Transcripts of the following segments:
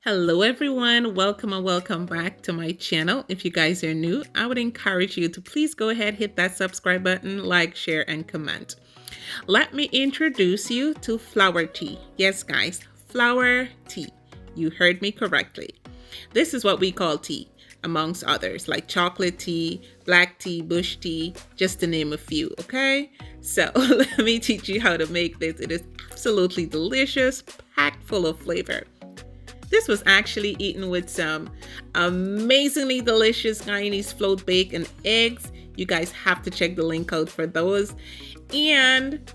Hello everyone, welcome and welcome back to my channel. If you guys are new, I would encourage you to please go ahead, hit that subscribe button, like, share, and comment. Let me introduce you to flour tea. Yes guys, flour tea. You heard me correctly. This is what we call tea, amongst others, like chocolate tea, black tea, bush tea, just to name a few, okay? So let me teach you how to make this. It is absolutely delicious, packed full of flavor. This was actually eaten with some amazingly delicious Guyanese Float Bake and eggs. You guys have to check the link out for those. And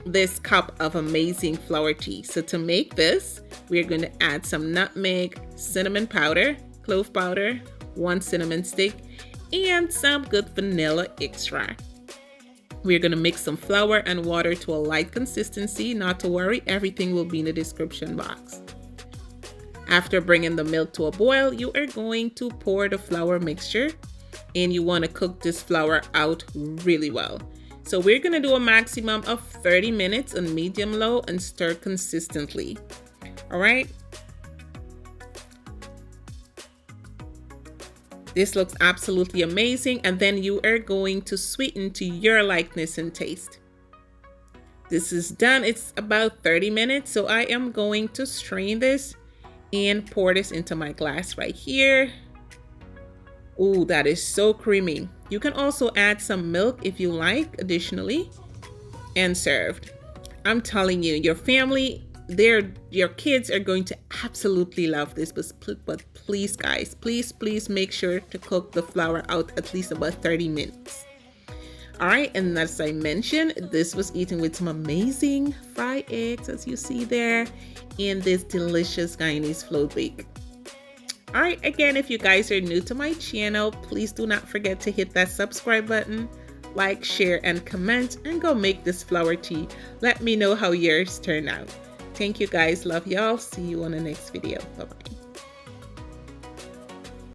this cup of amazing flour tea. So to make this, we're going to add some nutmeg, cinnamon powder, clove powder, 1 cinnamon stick, and some good vanilla extract. We're going to mix some flour and water to a light consistency. Not to worry, everything will be in the description box. After bringing the milk to a boil, you are going to pour the flour mixture, and you want to cook this flour out really well. So we're going to do a maximum of 30 minutes on medium low and stir consistently. All right. This looks absolutely amazing, and then you are going to sweeten to your likeness and taste. This is done. It's about 30 minutes, so I am going to strain this and pour this into my glass right here. Oh, that is so creamy. You can also add some milk if you like additionally, and served. I'm telling you, your family, your kids are going to absolutely love this. But please guys, please make sure to cook the flour out at least about 30 minutes. All right, and as I mentioned, this was eaten with some amazing fried eggs, as you see there, in this delicious Guyanese Float Bake. All right, again, if you guys are new to my channel, please do not forget to hit that subscribe button, like, share, and comment, and go make this flour tea. Let me know how yours turn out. Thank you guys, love y'all. See you on the next video. Bye-bye.